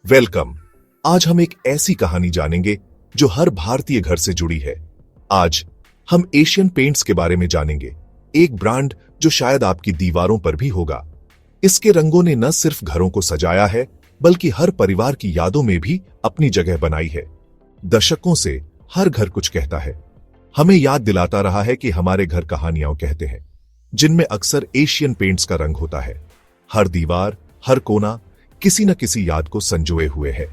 Welcome. आज हम एक ऐसी कहानी जानेंगे जो हर भारतीय घर से जुड़ी है। आज हम एशियन पेंट्स के बारे में जानेंगे, एक ब्रांड जो शायद आपकी दीवारों पर भी होगा। इसके रंगों ने न सिर्फ घरों को सजाया है, बल्कि हर परिवार की यादों में भी अपनी जगह बनाई है। दशकों से हर घर कुछ कहता है, हमें याद दिलाता रहा है कि हमारे घर कहानियां कहते हैं, जिनमें अक्सर एशियन पेंट्स का रंग होता है। हर दीवार, हर कोना किसी न किसी याद को संजोए हुए है।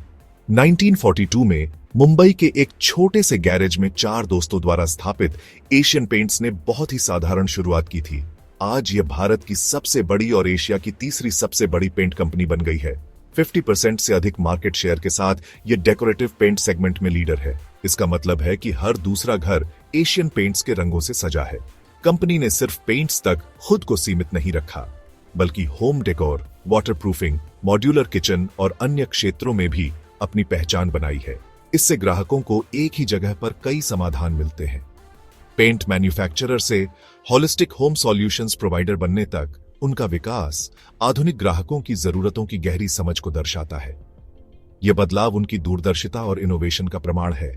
1942 में मुंबई के एक छोटे से गैरेज में 4 दोस्तों द्वारा स्थापित एशियन पेंट्स ने बहुत ही साधारण शुरुआत की थी। आज यह भारत की सबसे बड़ी और एशिया की तीसरी सबसे बड़ी पेंट कंपनी बन गई है। 50% से अधिक मार्केट शेयर के साथ यह डेकोरेटिव पेंट सेगमेंट में लीडर है। इसका मतलब है कि हर दूसरा घर एशियन पेंट्स के रंगों से सजा है। कंपनी ने सिर्फ पेंट्स तक खुद को सीमित नहीं रखा, बल्कि home decor, waterproofing, modular kitchen और अन्य क्षेत्रों में भी अपनी पहचान बनाई है। इससे ग्राहकों को एक ही जगह पर कई समाधान मिलते हैं। पेंट मैन्युफैक्चरर से होलिस्टिक होम सॉल्यूशंस प्रोवाइडर बनने तक उनका विकास आधुनिक ग्राहकों की जरूरतों की गहरी समझ को दर्शाता है। यह बदलाव उनकी दूरदर्शिता और इनोवेशन का प्रमाण है।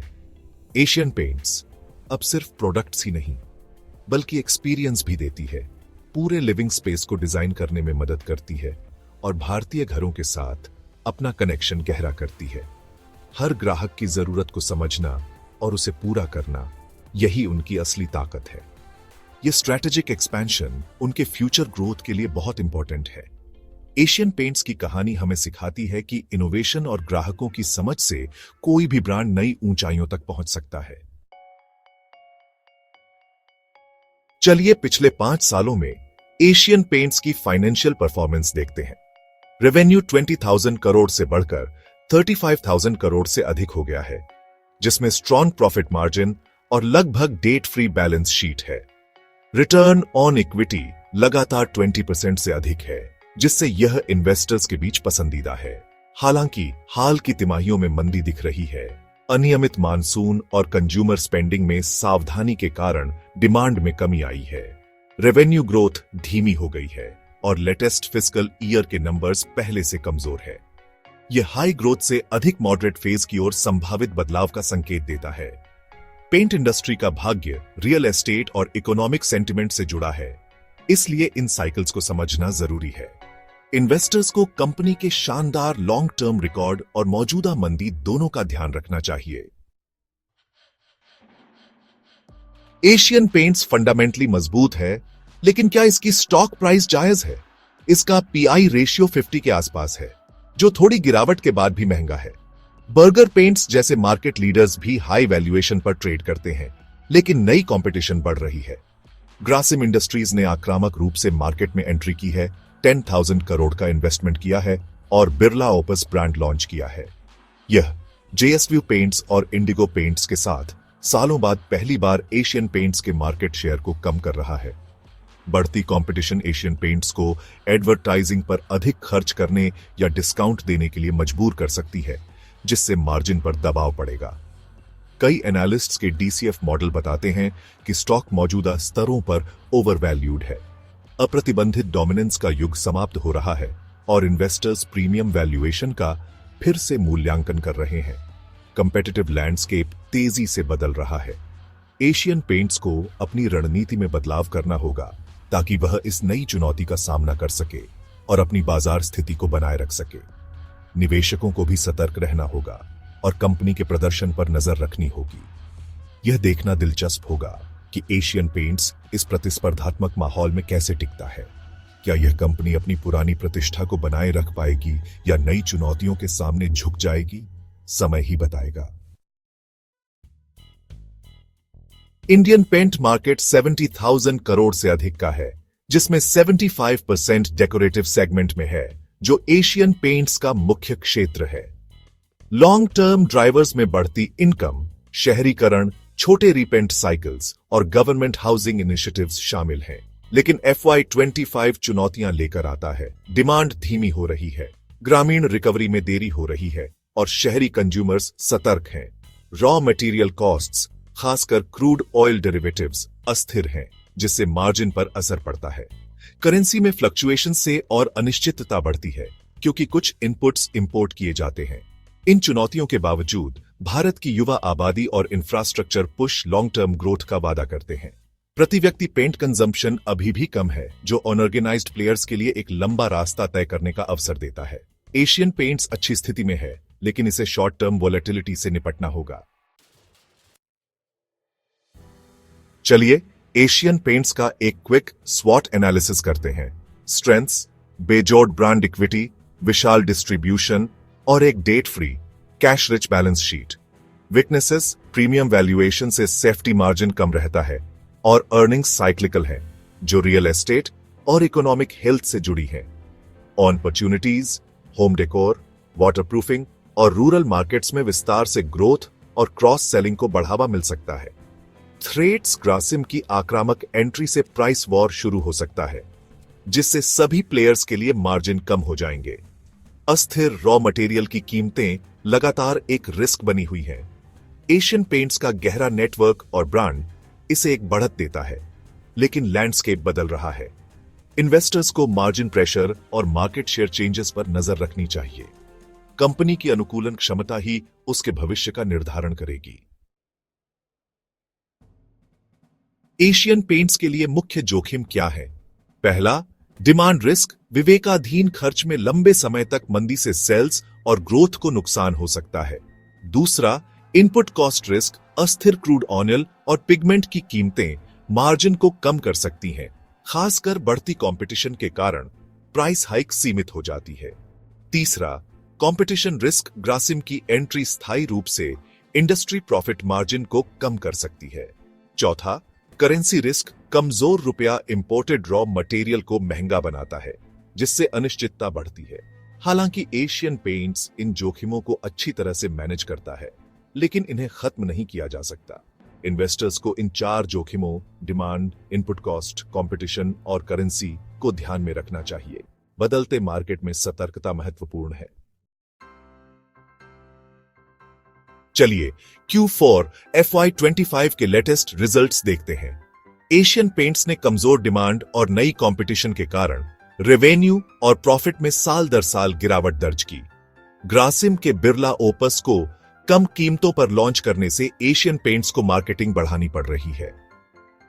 एशियन पेंट्स अब सिर्फ प्रोडक्ट्स ही नहीं, बल्कि एक्सपीरियंस भी देती है। पूरे लिविंग स्पेस को डिजाइन करने में मदद करती है और भारतीय घरों के साथ अपना कनेक्शन गहरा करती है। हर ग्राहक की जरूरत को समझना और उसे पूरा करना, यही उनकी असली ताकत है। यह स्ट्रैटेजिक एक्सपेंशन उनके फ्यूचर ग्रोथ के लिए बहुत इंपॉर्टेंट है। एशियन पेंट्स की कहानी हमें सिखाती है कि इनोवेशन और ग्राहकों की समझ से कोई भी ब्रांड नई ऊंचाइयों तक पहुंच सकता है। चलिए पिछले 5 सालों में एशियन पेंट्स की फाइनेंशियल परफॉर्मेंस देखते हैं। रेवेन्यू 20,000 करोड़ से बढ़कर 35,000 करोड़ से अधिक हो गया है, जिसमें स्ट्रॉन्ग प्रॉफिट मार्जिन और लगभग डेट फ्री बैलेंस शीट है। रिटर्न ऑन इक्विटी लगातार 20% से अधिक है, जिससे यह इन्वेस्टर्स के बीच पसंदीदा है। हालांकि हाल की तिमाहियों में मंदी दिख रही है। अनियमित मानसून और कंज्यूमर स्पेंडिंग में सावधानी के कारण डिमांड में कमी आई है। रेवेन्यू ग्रोथ धीमी हो गई है और लेटेस्ट फिस्कल ईयर के नंबर्स पहले से कमजोर है। यह हाई ग्रोथ से अधिक मॉडरेट फेज की ओर संभावित बदलाव का संकेत देता है। पेंट इंडस्ट्री का भाग्य रियल एस्टेट और इकोनॉमिक सेंटिमेंट से जुड़ा है, इसलिए इन साइकिल्स को समझना जरूरी है। इन्वेस्टर्स को कंपनी के शानदार लॉन्ग टर्म रिकॉर्ड और मौजूदा मंदी दोनों का ध्यान रखना चाहिए। एशियन पेंट्स फंडामेंटली मजबूत है, लेकिन क्या इसकी स्टॉक प्राइस जायज है? इसका पीआई रेशियो 50 के आसपास है, जो थोड़ी गिरावट के बाद भी महंगा है। बर्गर पेंट्स जैसे मार्केट लीडर्स भी हाई वैल्यूएशन पर ट्रेड करते हैं, लेकिन नई कंपटीशन बढ़ रही है। ग्रासिम इंडस्ट्रीज ने आक्रामक रूप से मार्केट में एंट्री की है, 10,000 करोड़ का इन्वेस्टमेंट किया है और बिरला ओपस ब्रांड लॉन्च किया है। यह जेएसव्यू पेंट्स और इंडिगो पेंट्स के साथ सालों बाद पहली बार एशियन पेंट्स के मार्केट शेयर को कम कर रहा है। बढ़ती कंपटीशन एशियन पेंट्स को एडवर्टाइजिंग पर अधिक खर्च करने या डिस्काउंट देने के लिए मजबूर कर सकती है, जिससे मार्जिन पर दबाव पड़ेगा। कई एनालिस्ट्स के डीसीएफ मॉडल बताते हैं कि स्टॉक मौजूदा स्तरों पर ओवरवैल्यूड है। अप्रतिबंधित डोमिनेंस का युग समाप्त हो रहा है और इन्वेस्टर्स प्रीमियम वैल्यूएशन का फिर से मूल्यांकन कर रहे हैं। कंपेटिटिव लैंडस्केप तेजी से बदल रहा है। एशियन पेंट्स को अपनी रणनीति में बदलाव करना होगा, ताकि वह इस नई चुनौती का सामना कर सके और अपनी बाजार स्थिति को बनाए रख सके। निवेशकों को भी सतर्क रहना होगा और कंपनी के प्रदर्शन पर नजर रखनी होगी। यह देखना दिलचस्प होगा कि एशियन पेंट्स इस प्रतिस्पर्धात्मक माहौल में कैसे टिकता है। क्या यह कंपनी अपनी पुरानी प्रतिष्ठा को बनाए रख पाएगी या नई चुनौतियों के सामने झुक जाएगी? समय ही बताएगा। इंडियन पेंट मार्केट 70,000 करोड़ से अधिक का है, जिसमें 75% डेकोरेटिव सेगमेंट में है, जो एशियन पेंट्स का मुख्य क्षेत्र है। लॉन्ग टर्म ड्राइवर्स में बढ़ती इनकम, शहरीकरण, छोटे रीपेंट साइकिल्स और गवर्नमेंट हाउसिंग इनिशिएटिव्स शामिल हैं। लेकिन FY25 चुनौतियां लेकर आता है। डिमांड धीमी हो रही है, ग्रामीण रिकवरी में देरी हो रही है और शहरी कंज्यूमर्स सतर्क हैं। रॉ मटेरियल कॉस्ट्स, खासकर क्रूड ऑयल डेरिवेटिव्स, अस्थिर हैं, जिससे मार्जिन पर असर पड़ता है। करेंसी में फ्लक्चुएशन से और अनिश्चितता बढ़ती है, क्योंकि कुछ इनपुट्स इंपोर्ट किए जाते हैं। इन चुनौतियों के बावजूद भारत की युवा आबादी और infrastructure push long term growth का वादा करते हैं। प्रति व्यक्ति पेंट कंजम्पशन अभी भी कम है, जो अनऑर्गेनाइज्ड प्लेयर्स के लिए एक लंबा रास्ता तय करने का अवसर देता है। एशियन पेंट्स अच्छी स्थिति में है, लेकिन इसे शॉर्ट टर्म वॉलेटिलिटी से निपटना होगा। चलिए एशियन पेंट्स का एक क्विक स्वॉट एनालिसिस करते हैं। स्ट्रेंथ्स, बेजोड़ ब्रांड इक्विटी, विशाल डिस्ट्रीब्यूशन और एक debt free cash rich balance sheet. Weaknesses, premium valuation से सेफ्टी मार्जिन कम रहता है और अर्निंग्स साइक्लिकल है, जो रियल एस्टेट और इकोनॉमिक हेल्थ से जुड़ी है। अपॉर्चुनिटीज, होम डेकोर, वाटरप्रूफिंग और रूरल मार्केट्स में विस्तार से ग्रोथ और क्रॉस सेलिंग को बढ़ावा मिल सकता है। थ्रेट्स, ग्रासिम की आक्रामक एंट्री से प्राइस वॉर शुरू हो सकता है, जिससे सभी प्लेयर्स के लिए मार्जिन कम हो जाएंगे। अस्थिर रॉ मटेरियल की कीमतें लगातार एक रिस्क बनी हुई हैं। एशियन पेंट्स का गहरा नेटवर्क और ब्रांड इसे एक बढ़त देता है, लेकिन लैंडस्केप बदल रहा है। इन्वेस्टर्स को मार्जिन प्रेशर और मार्केट शेयर चेंजेस पर नजर रखनी चाहिए। कंपनी की अनुकूलन क्षमता ही उसके भविष्य का निर्धारण करेगी। एशियन पेंट्स के लिए मुख्य जोखिम क्या है? पहला, डिमांड रिस्क। विवेकाधीन खर्च में लंबे समय तक मंदी से सेल्स और ग्रोथ को नुकसान हो सकता है। दूसरा, इनपुट कॉस्ट रिस्क। अस्थिर क्रूड ऑयल और पिगमेंट की कीमतें मार्जिन को कम कर सकती हैं, खासकर बढ़ती कंपटीशन के कारण प्राइस हाइक सीमित हो जाती है। तीसरा, कंपटीशन रिस्क। ग्रासिम की एंट्री स्थायी रूप से इंडस्ट्री प्रॉफिट मार्जिन को कम कर सकती है। चौथा, करेंसी रिस्क। कमजोर रुपया इंपोर्टेड रॉ मटेरियल को महंगा बनाता है, जिससे अनिश्चितता बढ़ती है। हालांकि एशियन पेंट्स इन जोखिमों को अच्छी तरह से मैनेज करता है, लेकिन इन्हें खत्म नहीं किया जा सकता। इन्वेस्टर्स को इन 4 जोखिमों डिमांड, इनपुट कॉस्ट, कंपटीशन और करेंसी को ध्यान में रखना चाहिए। बदलते मार्केट में सतर्कता महत्वपूर्ण है। चलिए Q4 FY25 के लेटेस्ट रिजल्ट्स देखते हैं। एशियन पेंट्स ने कमजोर डिमांड और नई कंपटीशन के कारण रेवेन्यू और प्रॉफिट में साल दर साल गिरावट दर्ज की। ग्रासिम के बिरला ओपस को कम कीमतों पर लॉन्च करने से एशियन पेंट्स को मार्केटिंग बढ़ानी पड़ रही है।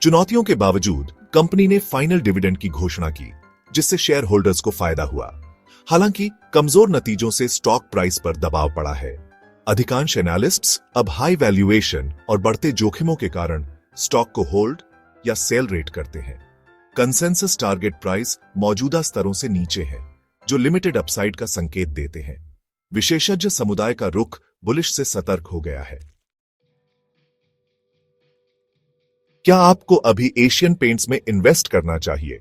चुनौतियों के बावजूद कंपनी ने फाइनल डिविडेंड की घोषणा की, जिससे शेयर होल्डर्स को फायदा हुआ। हालांकि कमजोर नतीजों से स्टॉक प्राइस पर दबाव पड़ा है। अधिकांश एनालिस्ट्स अब हाई वैल्यूएशन और बढ़ते जोखिमों के कारण स्टॉक को होल्ड या सेल रेट करते हैं। कंसेंसस टारगेट प्राइस मौजूदा स्तरों से नीचे है, जो लिमिटेड अपसाइड का संकेत देते हैं। विशेषज्ञ समुदाय का रुख बुलिश से सतर्क हो गया है। क्या आपको अभी एशियन पेंट्स में इन्वेस्ट करना चाहिए?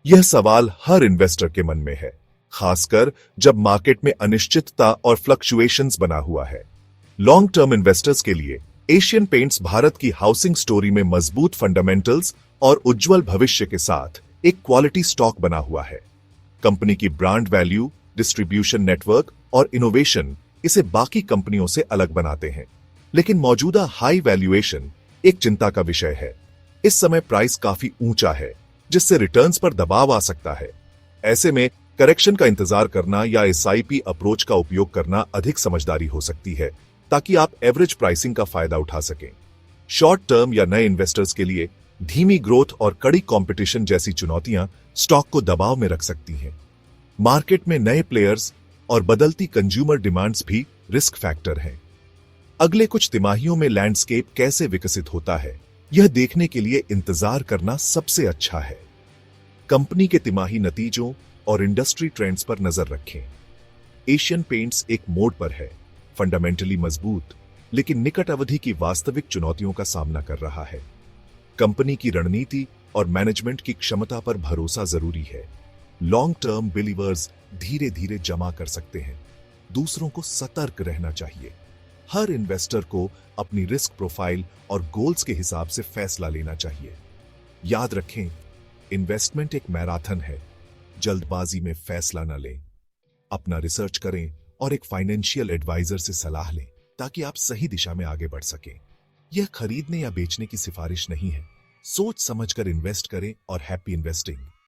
यह सवाल हर इन्वेस्टर के मन में है, खासकर जब मार्केट में अनिश्चितता और फ्लक्चुएशंस बना हुआ है। लॉन्ग टर्म इन्वेस्टर्स के लिए एशियन पेंट्स भारत की हाउसिंग स्टोरी में मजबूत फंडामेंटल्स और उज्जवल भविष्य के साथ एक क्वालिटी स्टॉक बना हुआ है। कंपनी की ब्रांड वैल्यू, डिस्ट्रीब्यूशन नेटवर्क और इनोवेशन इसे बाकी कंपनियों से अलग बनाते हैं। लेकिन मौजूदा हाई वैल्यूएशन एक चिंता का विषय है। इस समय प्राइस काफी ऊंचा है, जिससे रिटर्न्स पर दबाव आ सकता है। ऐसे में करेक्शन का इंतजार करना या SIP अप्रोच का उपयोग करना अधिक समझदारी हो सकती है, ताकि आप एवरेज प्राइसिंग का फायदा उठा सकें। शॉर्ट टर्म या नए इन्वेस्टर्स के लिए धीमी ग्रोथ और कड़ी कंपटीशन जैसी चुनौतियां स्टॉक को दबाव में रख सकती हैं। मार्केट में नए प्लेयर्स और बदलती कंज्यूमर डिमांड्स भी रिस्क फैक्टर हैं। अगले कुछ तिमाहियों में लैंडस्केप कैसे विकसित होता है, यह देखने के लिए इंतजार करना सबसे अच्छा है। कंपनी के तिमाही नतीजों और इंडस्ट्री ट्रेंड्स पर नजर रखें। एशियन पेंट्स एक मोड़ पर है, फंडामेंटली मजबूत, लेकिन निकट अवधि की वास्तविक चुनौतियों का सामना कर रहा है। कंपनी की रणनीति और मैनेजमेंट की क्षमता पर भरोसा जरूरी है। लॉन्ग टर्म बिलीवर्स धीरे धीरे जमा कर सकते हैं, दूसरों को सतर्क रहना चाहिए। हर इन्वेस्टर को अपनी रिस्क प्रोफाइल और गोल्स के हिसाब से फैसला लेना चाहिए। याद रखें, इन्वेस्टमेंट एक मैराथन है, जल्दबाजी में फैसला न लें। अपना रिसर्च करें और एक फाइनेंशियल एडवाइजर से सलाह लें, ताकि आप सही दिशा में आगे बढ़ सकें। यह खरीदने या बेचने की सिफारिश नहीं है। सोच समझकर इन्वेस्ट करें और हैप्पी इन्वेस्टिंग।